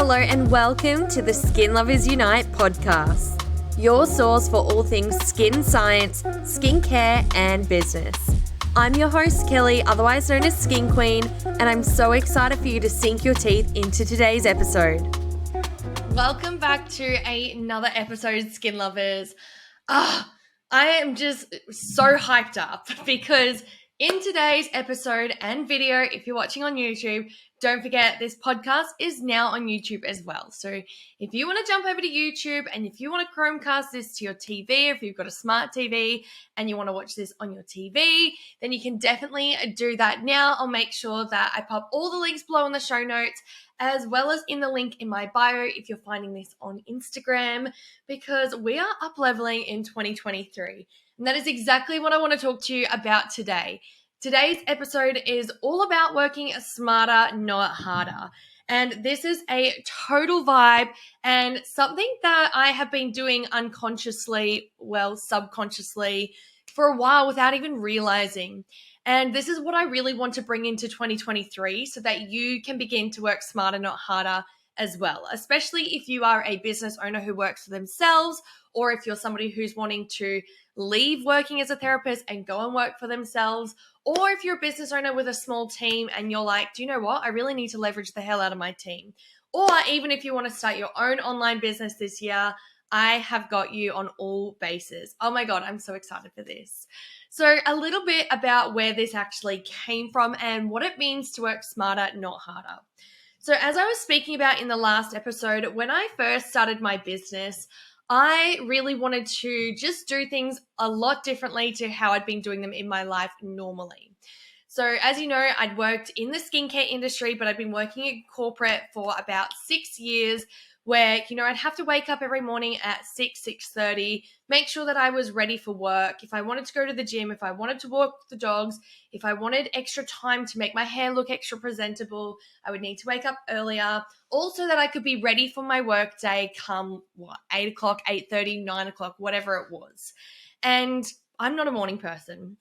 Hello and welcome to the Skin Lovers Unite podcast, your source for all things skin science, skincare and business. I'm your host Kelly, otherwise known as SkinQueen, and I'm so excited for you to sink your teeth into today's episode. Welcome back to another episode, Skin Lovers. I am just so hyped up because in today's episode and video, if you're watching on YouTube, don't forget this podcast is now on YouTube as well. So if you want to jump over to YouTube and if you want to Chromecast this to your TV, if you've got a smart TV and you want to watch this on your TV, then you can definitely do that now. I'll make sure that I pop all the links below in the show notes, as well as in the link in my bio if you're finding this on Instagram, because we are up leveling in 2023. And that is exactly what I want to talk to you about today. Today's episode is all about working smarter, not harder. And this is a total vibe and something that I have been doing unconsciously, subconsciously for a while without even realizing. And this is what I really want to bring into 2023 so that you can begin to work smarter, not harder as well, especially if you are a business owner who works for themselves, or if you're somebody who's wanting to leave working as a therapist and go and work for themselves, or if you're a business owner with a small team and you're like, do you know what? I really need to leverage the hell out of my team. Or even if you want to start your own online business this year, I have got you on all bases. Oh my God, I'm so excited for this. So a little bit about where this actually came from and what it means to work smarter, not harder. So as I was speaking about in the last episode, when I first started my business, I really wanted to just do things a lot differently to how I'd been doing them in my life normally. So as you know, I'd worked in the skincare industry, but I'd been working in corporate for about 6 years where, I'd have to wake up every morning at 6:30, make sure that I was ready for work. If I wanted to go to the gym, if I wanted to walk the dogs, if I wanted extra time to make my hair look extra presentable, I would need to wake up earlier, also that I could be ready for my work day come 8 o'clock, 8:30, 9 o'clock, whatever it was. And I'm not a morning person.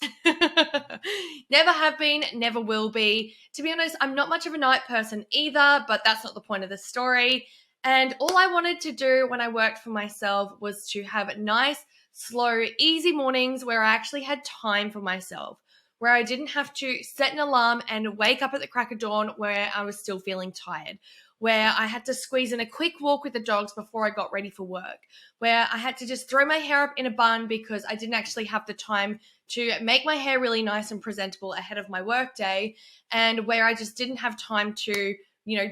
Never have been, never will be. To be honest, I'm not much of a night person either, but that's not the point of the story. And all I wanted to do when I worked for myself was to have nice, slow, easy mornings where I actually had time for myself, where I didn't have to set an alarm and wake up at the crack of dawn where I was still feeling tired, where I had to squeeze in a quick walk with the dogs before I got ready for work, where I had to just throw my hair up in a bun because I didn't actually have the time to make my hair really nice and presentable ahead of my work day, and where I just didn't have time to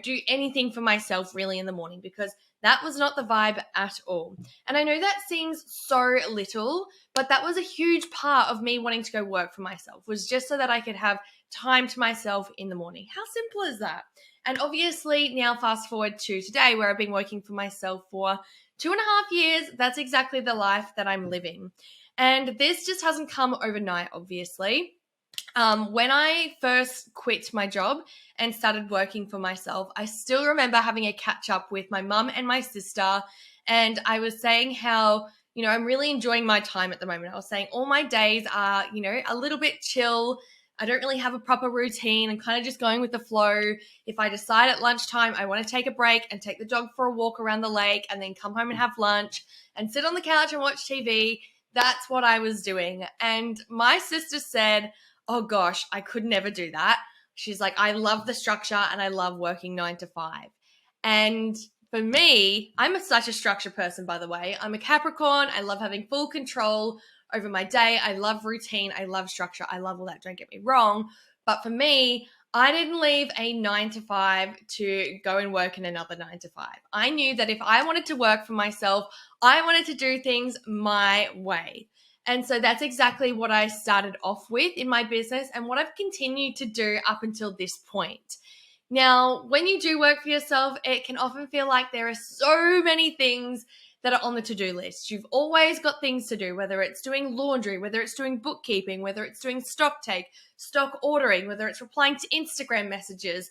do anything for myself really in the morning, because that was not the vibe at all. And I know that seems so little, but that was a huge part of me wanting to go work for myself, was just so that I could have time to myself in the morning. How simple is that? And obviously now fast forward to today where I've been working for myself for 2.5 years. That's exactly the life that I'm living. And this just hasn't come overnight, obviously. When I first quit my job and started working for myself, I still remember having a catch up with my mum and my sister. And I was saying how, I'm really enjoying my time at the moment. I was saying all my days are, a little bit chill. I don't really have a proper routine. I'm kind of just going with the flow. If I decide at lunchtime I want to take a break and take the dog for a walk around the lake and then come home and have lunch and sit on the couch and watch TV, that's what I was doing. And my sister said, oh gosh, I could never do that. She's like, I love the structure and I love working 9 to 5. And for me, I'm such a structure person, by the way. I'm a Capricorn. I love having full control over my day. I love routine. I love structure. I love all that. Don't get me wrong. But for me, I didn't leave a 9 to 5 to go and work in another 9 to 5. I knew that if I wanted to work for myself, I wanted to do things my way. And so that's exactly what I started off with in my business and what I've continued to do up until this point. Now, when you do work for yourself, it can often feel like there are so many things that are on the to-do list. You've always got things to do, whether it's doing laundry, whether it's doing bookkeeping, whether it's doing stock take, stock ordering, whether it's replying to Instagram messages,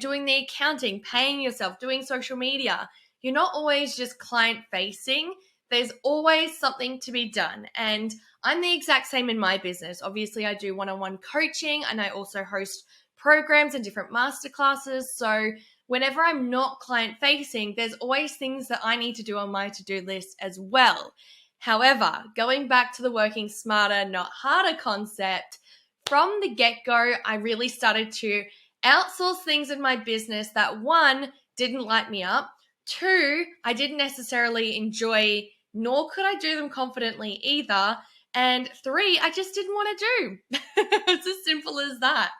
doing the accounting, paying yourself, doing social media. You're not always just client facing. There's always something to be done. And I'm the exact same in my business. Obviously, I do one-on-one coaching and I also host programs and different masterclasses. So whenever I'm not client facing, there's always things that I need to do on my to-do list as well. However, going back to the working smarter, not harder concept, from the get-go, I really started to outsource things in my business that, one, didn't light me up, two, I didn't necessarily enjoy, nor could I do them confidently either, and three, I just didn't want to do. It's as simple as that.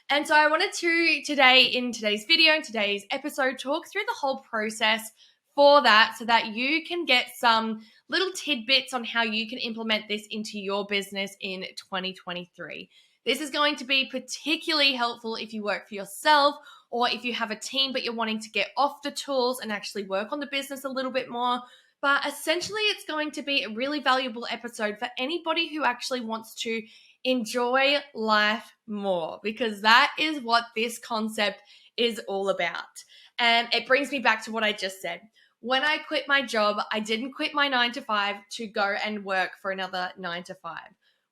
And so I wanted to today, in today's video, in today's episode, talk through the whole process for that so that you can get some little tidbits on how you can implement this into your business in 2023. This is going to be particularly helpful if you work for yourself or if you have a team but you're wanting to get off the tools and actually work on the business a little bit more. But essentially, it's going to be a really valuable episode for anybody who actually wants to enjoy life more, because that is what this concept is all about. And it brings me back to what I just said. When I quit my job, I didn't quit my 9 to 5 to go and work for another 9 to 5.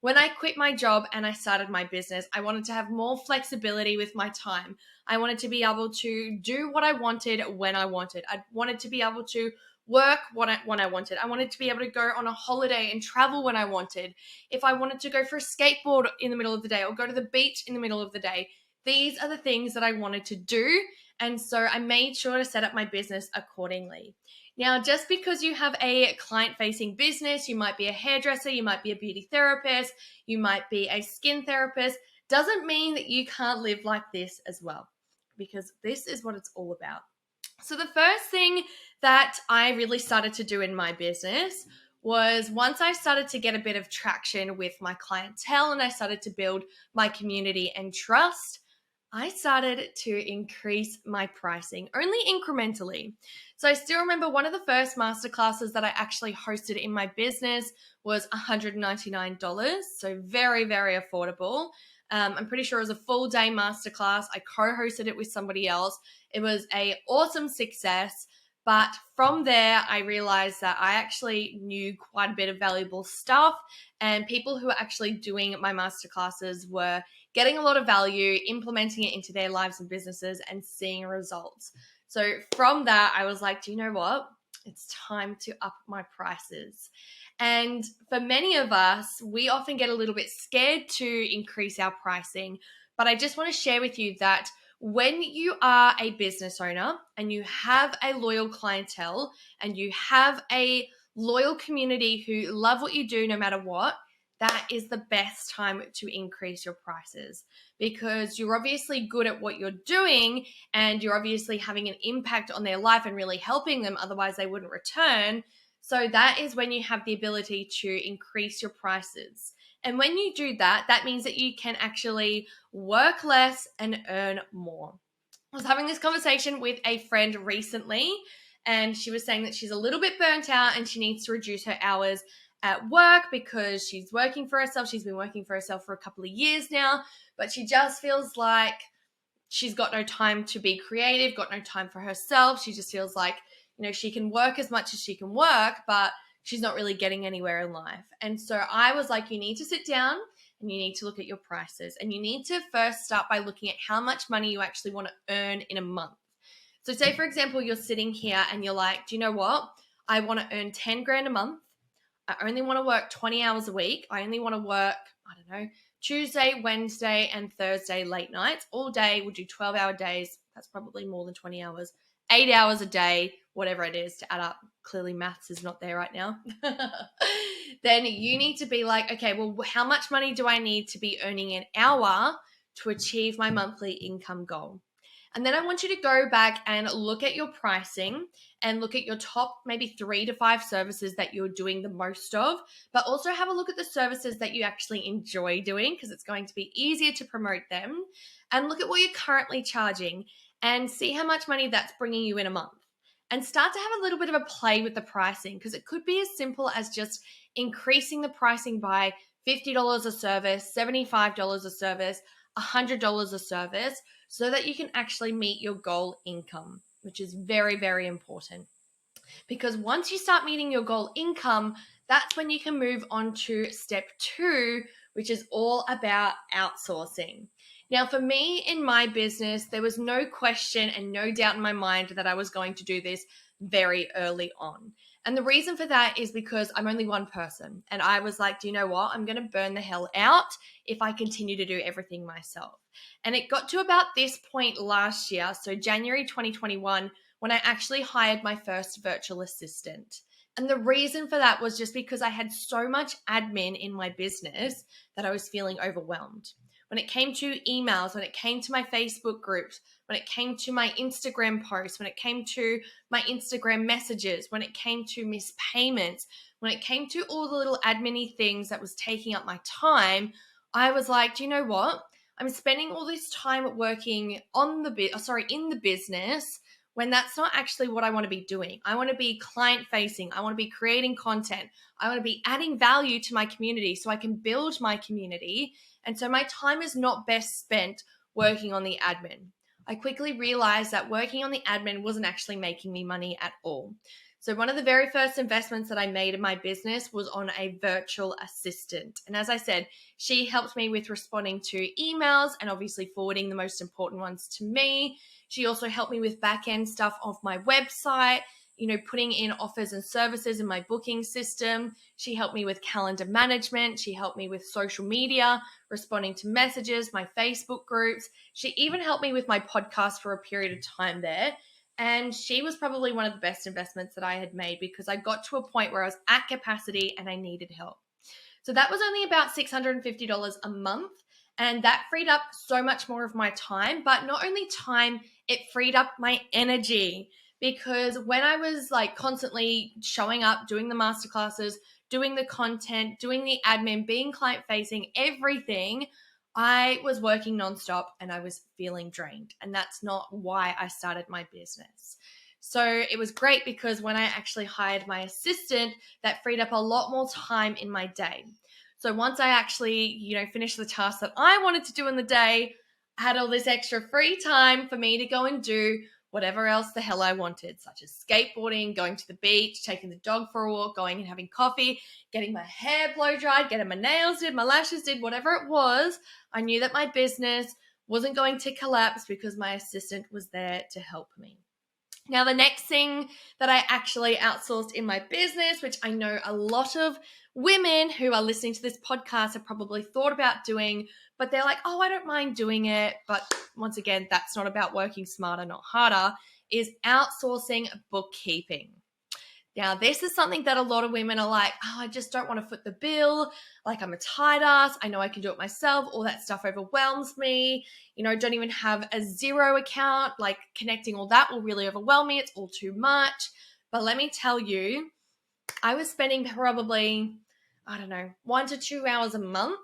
When I quit my job and I started my business, I wanted to have more flexibility with my time. I wanted to be able to do what I wanted when I wanted. I wanted to be able to work when I wanted. I wanted to be able to go on a holiday and travel when I wanted. If I wanted to go for a skateboard in the middle of the day or go to the beach in the middle of the day, these are the things that I wanted to do. And so I made sure to set up my business accordingly. Now, just because you have a client-facing business, you might be a hairdresser, you might be a beauty therapist, you might be a skin therapist, doesn't mean that you can't live like this as well, because this is what it's all about. So the first thing that I really started to do in my business was, once I started to get a bit of traction with my clientele and I started to build my community and trust, I started to increase my pricing, only incrementally. So I still remember one of the first masterclasses that I actually hosted in my business was $199. So very, very affordable. I'm pretty sure it was a full day masterclass. I co-hosted it with somebody else. It was an awesome success. But from there, I realized that I actually knew quite a bit of valuable stuff, and people who were actually doing my masterclasses were getting a lot of value, implementing it into their lives and businesses, and seeing results. So from that, I was like, do you know what? It's time to up my prices. And for many of us, we often get a little bit scared to increase our pricing. But I just want to share with you that when you are a business owner and you have a loyal clientele and you have a loyal community who love what you do no matter what, that is the best time to increase your prices, because you're obviously good at what you're doing and you're obviously having an impact on their life and really helping them. Otherwise, they wouldn't return. So that is when you have the ability to increase your prices. And when you do that, that means that you can actually work less and earn more. I was having this conversation with a friend recently, and she was saying that she's a little bit burnt out and she needs to reduce her hours at work because she's working for herself. She's been working for herself for a couple of years now, but she just feels like she's got no time to be creative, got no time for herself. She just feels like, she can work as much as she can work, but she's not really getting anywhere in life. And so I was like, you need to sit down and you need to look at your prices, and you need to first start by looking at how much money you actually want to earn in a month. So say, for example, you're sitting here and you're like, do you know what? I want to earn 10 grand a month. I only want to work 20 hours a week. I only want to work, Tuesday, Wednesday, and Thursday late nights. All day, we'll do 12-hour days. That's probably more than 20 hours. 8 hours a day, whatever it is to add up. Clearly maths is not there right now. Then you need to be like, okay, well, how much money do I need to be earning an hour to achieve my monthly income goal? And then I want you to go back and look at your pricing and look at your top maybe 3 to 5 services that you're doing the most of, but also have a look at the services that you actually enjoy doing, because it's going to be easier to promote them, and look at what you're currently charging and see how much money that's bringing you in a month. And start to have a little bit of a play with the pricing, because it could be as simple as just increasing the pricing by $50 a service, $75 a service, $100 a service, so that you can actually meet your goal income, which is very, very important. Because once you start meeting your goal income, that's when you can move on to step 2, which is all about outsourcing. Now, for me in my business, there was no question and no doubt in my mind that I was going to do this very early on. And the reason for that is because I'm only one person. And I was like, do you know what? I'm going to burn the hell out if I continue to do everything myself. And it got to about this point last year, so January 2021, when I actually hired my first virtual assistant. And the reason for that was just because I had so much admin in my business that I was feeling overwhelmed. When it came to emails, when it came to my Facebook groups, when it came to my Instagram posts, when it came to my Instagram messages, when it came to missed payments, when it came to all the little admin-y things that was taking up my time, I was like, do you know what? I'm spending all this time working in the business when that's not actually what I want to be doing. I want to be client facing. I want to be creating content. I want to be adding value to my community so I can build my community. And so my time is not best spent working on the admin. I quickly realized that working on the admin wasn't actually making me money at all. So one of the very first investments that I made in my business was on a virtual assistant. And as I said, she helped me with responding to emails and obviously forwarding the most important ones to me. She also helped me with back-end stuff of my website, putting in offers and services in my booking system. She helped me with calendar management. She helped me with social media, responding to messages, my Facebook groups. She even helped me with my podcast for a period of time there. And she was probably one of the best investments that I had made because I got to a point where I was at capacity and I needed help. So that was only about $650 a month. And that freed up so much more of my time, but not only time, it freed up my energy. Because when I was constantly showing up, doing the masterclasses, doing the content, doing the admin, being client facing, everything, I was working nonstop and I was feeling drained. And that's not why I started my business. So it was great because when I actually hired my assistant, that freed up a lot more time in my day. So once I actually, finished the tasks that I wanted to do in the day, I had all this extra free time for me to go and do whatever else the hell I wanted, such as skateboarding, going to the beach, taking the dog for a walk, going and having coffee, getting my hair blow dried, getting my nails did, my lashes did, whatever it was. I knew that my business wasn't going to collapse because my assistant was there to help me. Now, the next thing that I actually outsourced in my business, which I know a lot of women who are listening to this podcast have probably thought about doing, but they're like, oh, I don't mind doing it. But once again, that's not about working smarter, not harder, is outsourcing bookkeeping. Now, this is something that a lot of women are like, oh, I just don't want to foot the bill. Like, I'm a tight ass. I know I can do it myself. All that stuff overwhelms me. Don't even have a Xero account. Like, connecting all that will really overwhelm me. It's all too much. But let me tell you, I was spending probably, 1 to 2 hours a month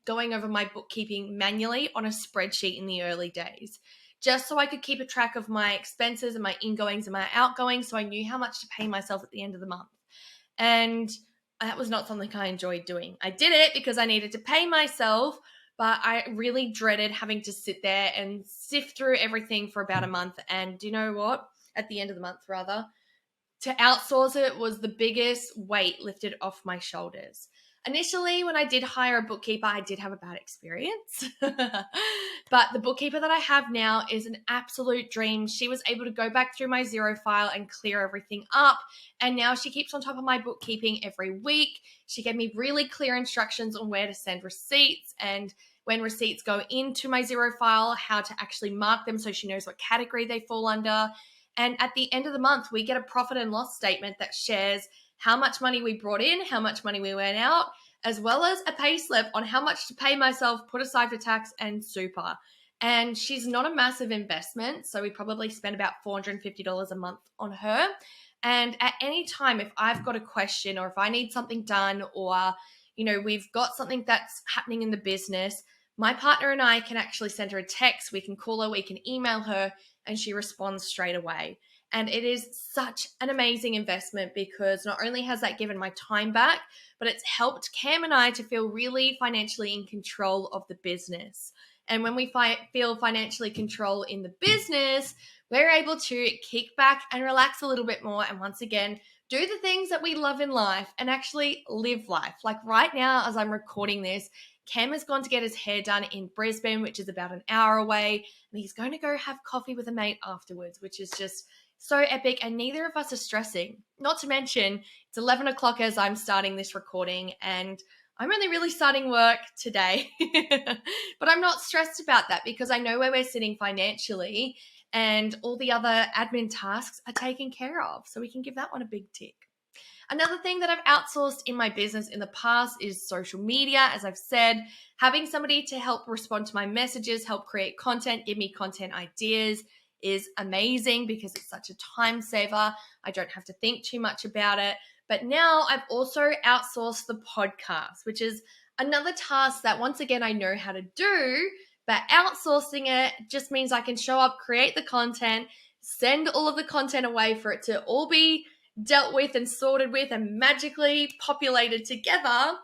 going over my bookkeeping manually on a spreadsheet in the early days, just so I could keep a track of my expenses and my ingoings and my outgoings so I knew how much to pay myself at the end of the month. And that was not something I enjoyed doing. I did it because I needed to pay myself, but I really dreaded having to sit there and sift through everything for about a month. And do you know what? At the end of the month, rather, to outsource it was the biggest weight lifted off my shoulders. Initially, when I did hire a bookkeeper, I did have a bad experience. But the bookkeeper that I have now is an absolute dream. She was able to go back through my Xero file and clear everything up. And now she keeps on top of my bookkeeping every week. She gave me really clear instructions on where to send receipts and when receipts go into my Xero file, how to actually mark them so she knows what category they fall under. And at the end of the month, we get a profit and loss statement that shares how much money we brought in, how much money we went out, as well as a pay slip on how much to pay myself, put aside for tax and super. And she's not a massive investment, so we probably spend about $450 a month on her. And at any time, if I've got a question or if I need something done or, we've got something that's happening in the business, my partner and I can actually send her a text, we can call her, we can email her, and she responds straight away. And it is such an amazing investment because not only has that given my time back, but it's helped Cam and I to feel really financially in control of the business. And when we feel financially control in the business, we're able to kick back and relax a little bit more. And once again, do the things that we love in life and actually live life. Like right now, as I'm recording this, Cam has gone to get his hair done in Brisbane, which is about an hour away, and he's going to go have coffee with a mate afterwards, which is just so epic, and neither of us are stressing. Not to mention, it's 11 o'clock as I'm starting this recording, and I'm only really starting work today. But I'm not stressed about that because I know where we're sitting financially, and all the other admin tasks are taken care of, so we can give that one a big tick. Another thing that I've outsourced in my business in the past is social media. As I've said, having somebody to help respond to my messages, help create content, give me content ideas is amazing because it's such a time saver. I don't have to think too much about it. But now I've also outsourced the podcast, which is another task that once again I know how to do, but outsourcing it just means I can show up, create the content, send all of the content away for it to all be dealt with and sorted with and magically populated together.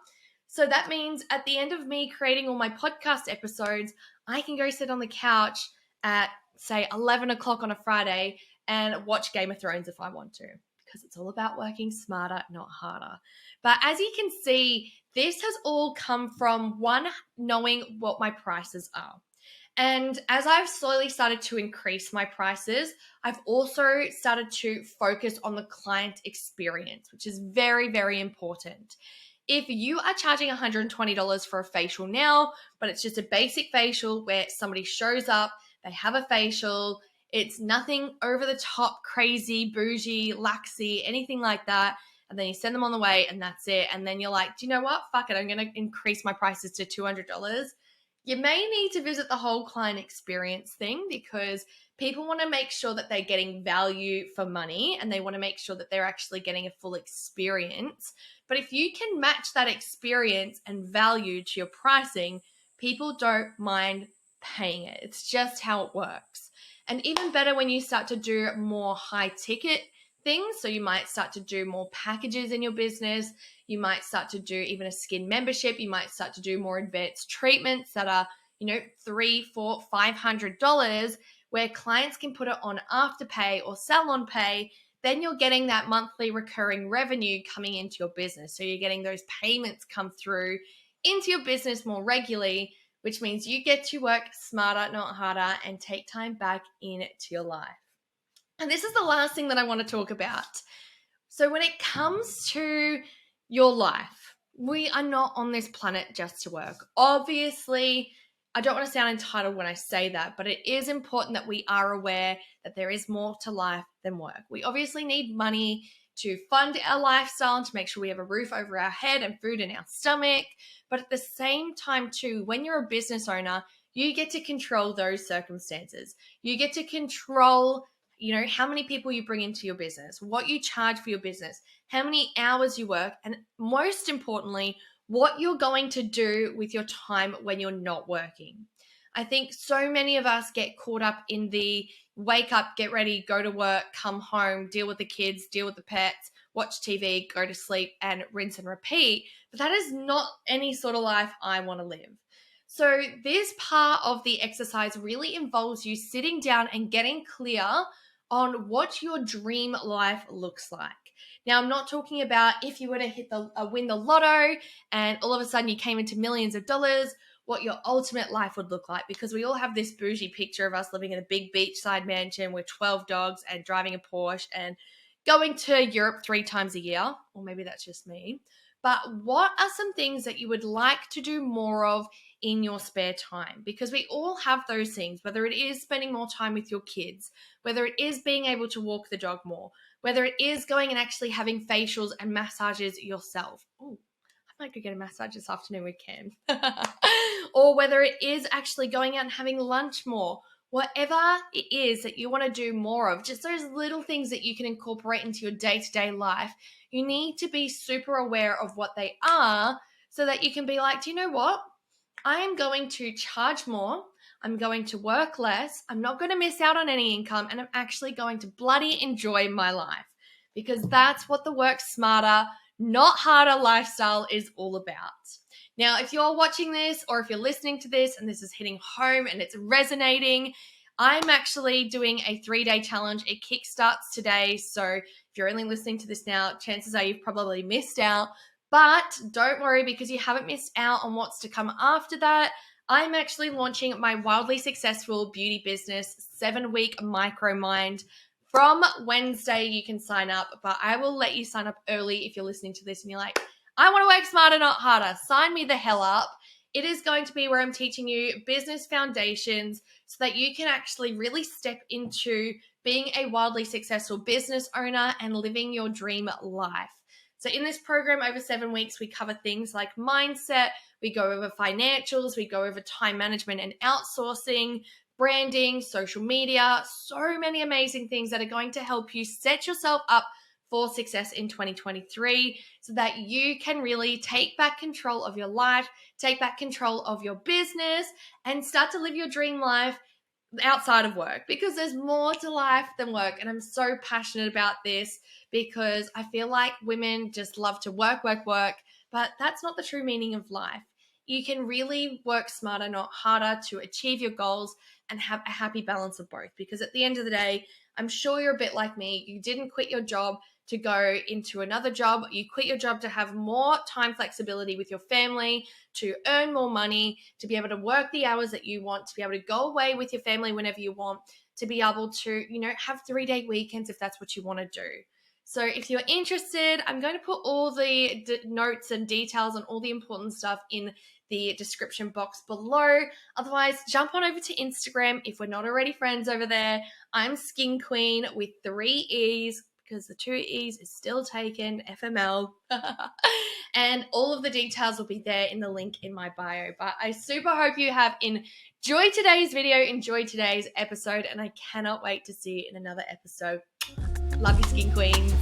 So that means at the end of me creating all my podcast episodes, I can go sit on the couch at, say, 11 o'clock on a Friday and watch Game of Thrones if I want to, because it's all about working smarter, not harder. But as you can see, this has all come from one, knowing what my prices are. And as I've slowly started to increase my prices, I've also started to focus on the client experience, which is very, very important. If you are charging $120 for a facial now, but it's just a basic facial where somebody shows up, they have a facial, it's nothing over the top, crazy, bougie, laxy, anything like that, and then you send them on the way and that's it, and then you're like, do you know what? Fuck it, I'm going to increase my prices to $200. You may need to visit the whole client experience thing because people want to make sure that they're getting value for money and they want to make sure that they're actually getting a full experience. But if you can match that experience and value to your pricing, people don't mind paying it. It's just how it works. And even better when you start to do more high ticket things. So you might start to do more packages in your business. You might start to do even a skin membership. You might start to do more advanced treatments that are, $300, $400, $500, where clients can put it on Afterpay or Salon Pay. Then you're getting that monthly recurring revenue coming into your business. So you're getting those payments come through into your business more regularly, which means you get to work smarter, not harder, and take time back into your life. And this is the last thing that I want to talk about. So when it comes to your life, we are not on this planet just to work. Obviously, I don't want to sound entitled when I say that, but it is important that we are aware that there is more to life than work. We obviously need money to fund our lifestyle and to make sure we have a roof over our head and food in our stomach. But at the same time too, when you're a business owner, you get to control those circumstances. You get to control how many people you bring into your business, what you charge for your business, how many hours you work, and most importantly, what you're going to do with your time when you're not working. I think so many of us get caught up in the wake up, get ready, go to work, come home, deal with the kids, deal with the pets, watch TV, go to sleep, and rinse and repeat. But that is not any sort of life I want to live. So this part of the exercise really involves you sitting down and getting clear on what your dream life looks like. Now, I'm not talking about if you were to win the lotto and all of a sudden you came into millions of dollars, what your ultimate life would look like, because we all have this bougie picture of us living in a big beachside mansion with 12 dogs and driving a Porsche and going to Europe 3 times a year, or maybe that's just me. But what are some things that you would like to do more of in your spare time? Because we all have those things, whether it is spending more time with your kids, whether it is being able to walk the dog more, whether it is going and actually having facials and massages yourself. Oh, I might go get a massage this afternoon with Cam. Or whether it is actually going out and having lunch more. Whatever it is that you want to do more of, just those little things that you can incorporate into your day-to-day life, you need to be super aware of what they are so that you can be like, do you know what? I am going to charge more. I'm going to work less. I'm not going to miss out on any income, and I'm actually going to bloody enjoy my life, because that's what the work smarter, not harder lifestyle is all about. Now, if you're watching this or if you're listening to this and this is hitting home and it's resonating, I'm actually doing a 3-day challenge. It kickstarts today. So if you're only listening to this now, chances are you've probably missed out. But don't worry, because you haven't missed out on what's to come after that. I'm actually launching my wildly successful beauty business 7-week micro mind. From Wednesday, you can sign up, but I will let you sign up early if you're listening to this and you're like, I want to work smarter, not harder. Sign me the hell up. It is going to be where I'm teaching you business foundations so that you can actually really step into being a wildly successful business owner and living your dream life. So in this program over 7 weeks, we cover things like mindset, we go over financials, we go over time management and outsourcing, branding, social media, so many amazing things that are going to help you set yourself up for success in 2023 so that you can really take back control of your life, take back control of your business, and start to live your dream life outside of work, because there's more to life than work. And I'm so passionate about this because I feel like women just love to work, but that's not the true meaning of life. You can really work smarter, not harder, to achieve your goals and have a happy balance of both. Because at the end of the day, I'm sure you're a bit like me. You didn't quit your job to go into another job. You quit your job to have more time flexibility with your family, to earn more money, to be able to work the hours that you want, to be able to go away with your family whenever you want, to be able to, have 3-day weekends if that's what you want to do. So if you're interested, I'm going to put all the notes and details on all the important stuff in the description box below. Otherwise, jump on over to Instagram if we're not already friends over there. I'm SkinQueen with 3 E's, because the 2 E's is still taken, FML. And all of the details will be there in the link in my bio. But I super hope you have enjoyed today's video, enjoyed today's episode, and I cannot wait to see you in another episode. Love you, Skin Queens.